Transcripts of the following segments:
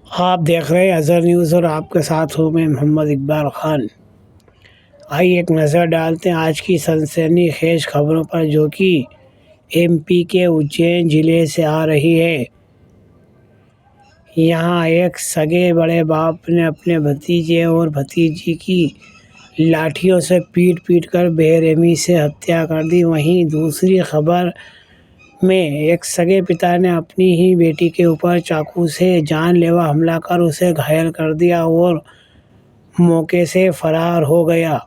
आप देख रहे हैं अज़हर न्यूज़ और आपके साथ हूँ मैं मोहम्मद इकबाल ख़ान। आइए एक नज़र डालते हैं आज की सनसनीखेज़ खबरों पर जो कि एमपी के उज्जैन ज़िले से आ रही है। यहाँ एक सगे बड़े बाप ने अपने भतीजे और भतीजी की लाठियों से पीट कर बेरहमी से हत्या कर दी। वहीं दूसरी खबर में एक सगे पिता ने अपनी ही बेटी के ऊपर चाकू से जानलेवा हमला कर उसे घायल कर दिया और मौके से फरार हो गया।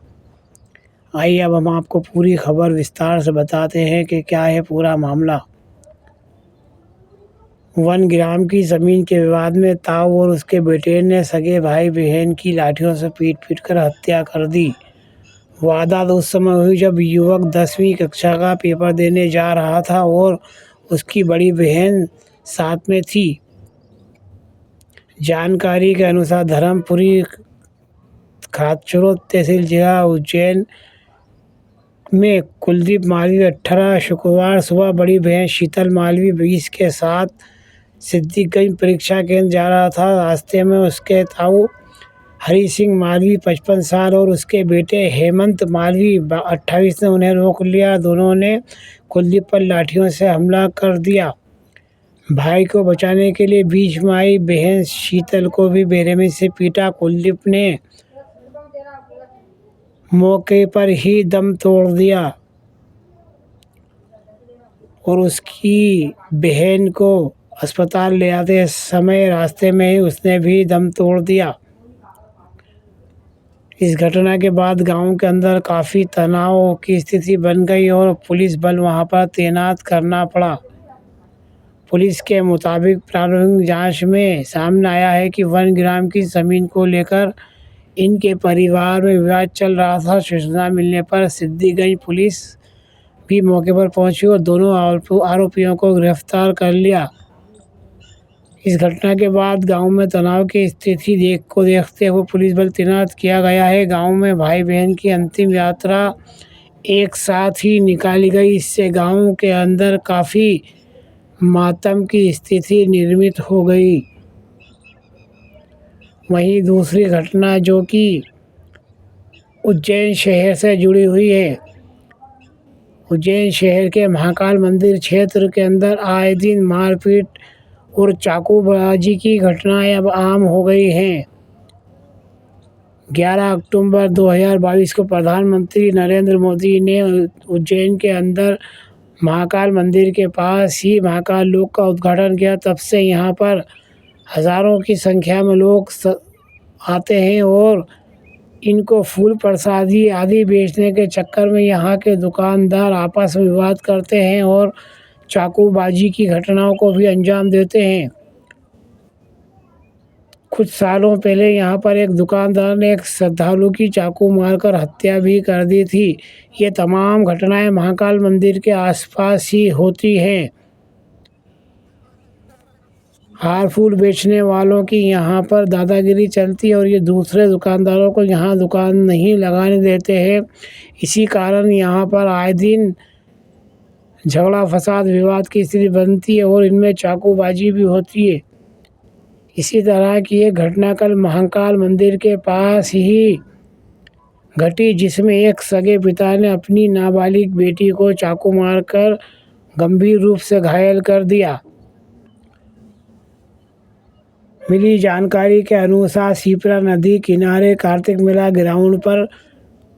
आइए अब हम आपको पूरी खबर विस्तार से बताते हैं कि क्या है पूरा मामला। 1 ग्राम की ज़मीन के विवाद में ताऊ और उसके बेटे ने सगे भाई बहन की लाठियों से पीट कर हत्या कर दी। वारदात उस समय हुई जब युवक 10वीं कक्षा का पेपर देने जा रहा था और उसकी बड़ी बहन साथ में थी। जानकारी के अनुसार धर्मपुरी खाचरो तहसील जिला उज्जैन में कुलदीप मालवी 18 शुक्रवार सुबह बड़ी बहन शीतल मालवी 20 के साथ सिद्दीकगंज परीक्षा केंद्र जा रहा था। रास्ते में उसके ताऊ हरी सिंह मालवी 55 साल और उसके बेटे हेमंत मालवी 28 ने उन्हें रोक लिया। दोनों ने कुलदीप पर लाठियों से हमला कर दिया। भाई को बचाने के लिए बीच में आई बहन शीतल को भी बेरहमी से पीटा। कुलदीप ने मौके पर ही दम तोड़ दिया और उसकी बहन को अस्पताल ले आते समय रास्ते में ही उसने भी दम तोड़ दिया। इस घटना के बाद गांव के अंदर काफ़ी तनाव की स्थिति बन गई और पुलिस बल वहां पर तैनात करना पड़ा। पुलिस के मुताबिक प्रारंभिक जांच में सामने आया है कि 1 ग्राम की ज़मीन को लेकर इनके परिवार में विवाद चल रहा था। सूचना मिलने पर सिद्दीकगंज पुलिस भी मौके पर पहुंची और दोनों आरोपियों को गिरफ्तार कर लिया। इस घटना के बाद गांव में तनाव की स्थिति देखते हुए पुलिस बल तैनात किया गया है। गांव में भाई बहन की अंतिम यात्रा एक साथ ही निकाली गई। इससे गांव के अंदर काफ़ी मातम की स्थिति निर्मित हो गई। वहीं दूसरी घटना जो कि उज्जैन शहर से जुड़ी हुई है। उज्जैन शहर के महाकाल मंदिर क्षेत्र के अंदर आए दिन मारपीट और चाकूबाजी की घटनाएं अब आम हो गई हैं। 11 अक्टूबर 2022 को प्रधानमंत्री नरेंद्र मोदी ने उज्जैन के अंदर महाकाल मंदिर के पास ही महाकाल लोक का उद्घाटन किया। तब से यहाँ पर हज़ारों की संख्या में लोग आते हैं और इनको फूल प्रसादी आदि बेचने के चक्कर में यहाँ के दुकानदार आपस में विवाद करते हैं और चाकूबाजी की घटनाओं को भी अंजाम देते हैं। कुछ सालों पहले यहाँ पर एक दुकानदार ने एक श्रद्धालु की चाकू मारकर हत्या भी कर दी थी। ये तमाम घटनाएं महाकाल मंदिर के आसपास ही होती हैं। हार फूल बेचने वालों की यहाँ पर दादागिरी चलती है और ये दूसरे दुकानदारों को यहाँ दुकान नहीं लगाने देते हैं। इसी कारण यहाँ पर आए दिन झगड़ा फसाद विवाद की स्थिति बनती है और इनमें चाकूबाजी भी होती है। इसी तरह की एक घटना कल महाकाल मंदिर के पास ही घटी जिसमें एक सगे पिता ने अपनी नाबालिग बेटी को चाकू मारकर गंभीर रूप से घायल कर दिया। मिली जानकारी के अनुसार शिप्रा नदी किनारे कार्तिक मेला ग्राउंड पर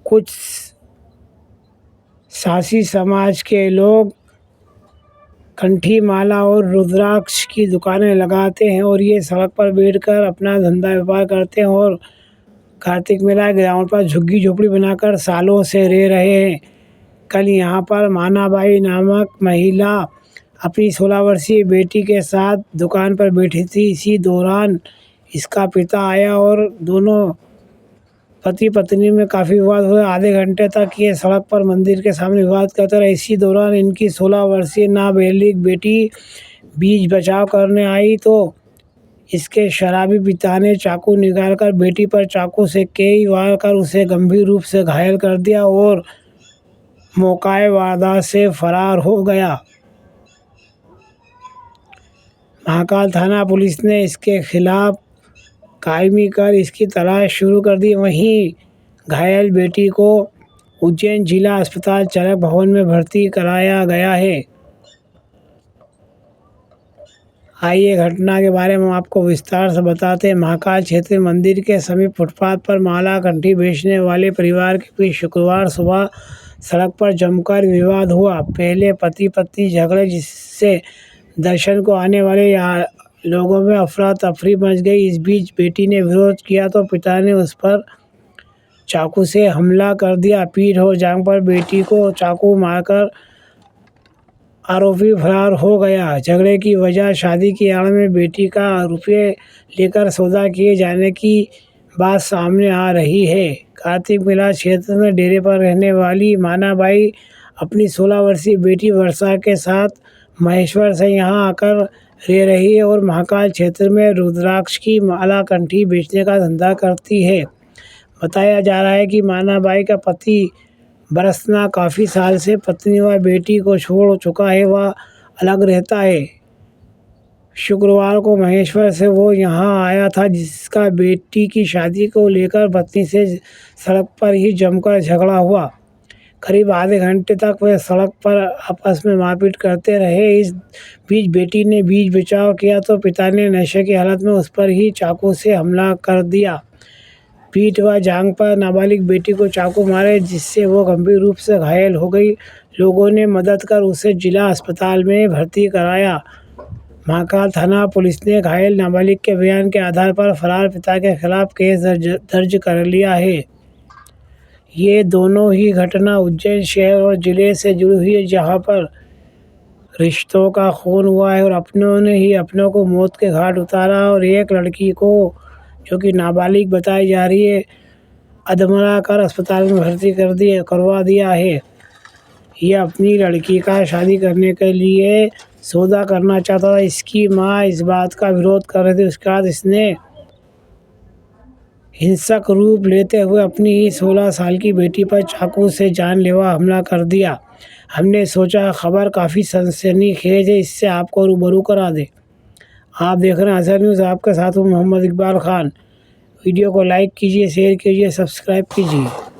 कुछ सासी समाज के लोग कंठी माला और रुद्राक्ष की दुकानें लगाते हैं और ये सड़क पर बैठकर अपना धंधा व्यापार करते हैं और कार्तिक मेला ग्राउंड पर झुग्गी झोपड़ी बनाकर सालों से रह रहे हैं। कल यहाँ पर मानाबाई नामक महिला अपनी 16 वर्षीय बेटी के साथ दुकान पर बैठी थी। इसी दौरान इसका पिता आया और दोनों पति पत्नी में काफ़ी विवाद हुआ। आधे घंटे तक ये सड़क पर मंदिर के सामने विवाद करते रहे। इसी दौरान इनकी 16 वर्षीय नाबालिग बेटी बीच बचाव करने आई तो इसके शराबी पिता ने चाकू निकालकर बेटी पर चाकू से कई वार कर उसे गंभीर रूप से घायल कर दिया और मौके वारदात से फरार हो गया। महाकाल थाना पुलिस ने इसके खिलाफ कायमी कर इसकी तलाश शुरू कर दी। वहीं घायल बेटी को उज्जैन जिला अस्पताल चरक भवन में भर्ती कराया गया है। आइए घटना के बारे में आपको विस्तार से बताते हैं। महाकाल क्षेत्र मंदिर के समीप फुटपाथ पर माला कंठी बेचने वाले परिवार के बीच शुक्रवार सुबह सड़क पर जमकर विवाद हुआ। पहले पति पत्नी झगड़े, जिससे दर्शन को आने वाले लोगों में अफरा तफरी मच गई। इस बीच बेटी ने विरोध किया तो पिता ने उस पर चाकू से हमला कर दिया। पीठ और जांघ पर बेटी को चाकू मारकर आरोपी फरार हो गया। झगड़े की वजह शादी की आड़ में बेटी का रुपये लेकर सौदा किए जाने की बात सामने आ रही है। कार्तिक मेला क्षेत्र में डेरे पर रहने वाली मानाबाई अपनी 16 वर्षीय बेटी वर्षा के साथ महेश्वर से यहां आकर रह रही है और महाकाल क्षेत्र में रुद्राक्ष की माला कंठी बेचने का धंधा करती है। बताया जा रहा है कि मानाबाई का पति बरसना काफ़ी साल से पत्नी व बेटी को छोड़ चुका है, वह अलग रहता है। शुक्रवार को महेश्वर से वो यहाँ आया था, जिसका बेटी की शादी को लेकर पत्नी से सड़क पर ही जमकर झगड़ा हुआ। करीब आधे घंटे तक वे सड़क पर आपस में मारपीट करते रहे। इस बीच बेटी ने बीच बचाव किया तो पिता ने नशे की हालत में उस पर ही चाकू से हमला कर दिया। पीठ व जांघ पर नाबालिग बेटी को चाकू मारे, जिससे वो गंभीर रूप से घायल हो गई। लोगों ने मदद कर उसे जिला अस्पताल में भर्ती कराया। महाकाल थाना पुलिस ने घायल नाबालिग के बयान के आधार पर फरार पिता के खिलाफ केस दर्ज कर लिया है। ये दोनों ही घटना उज्जैन शहर और जिले से जुड़ी हुई है, जहां पर रिश्तों का खून हुआ है और अपनों ने ही अपनों को मौत के घाट उतारा और एक लड़की को, जो कि नाबालिग बताई जा रही है, अधमरा कर अस्पताल में भर्ती करवा दिया है। यह अपनी लड़की का शादी करने के लिए सौदा करना चाहता था। इसकी मां इस बात का विरोध कर रही थी। उसके बाद इसने हिंसक रूप लेते हुए अपनी ही 16 साल की बेटी पर चाकू से जानलेवा हमला कर दिया। हमने सोचा खबर काफ़ी सनसनीखेज है, इससे आपको रूबरू करा दें। आप देख रहे हैं अजहर न्यूज़, आपके साथ हूँ मोहम्मद इकबाल खान। वीडियो को लाइक कीजिए, शेयर कीजिए, सब्सक्राइब कीजिए।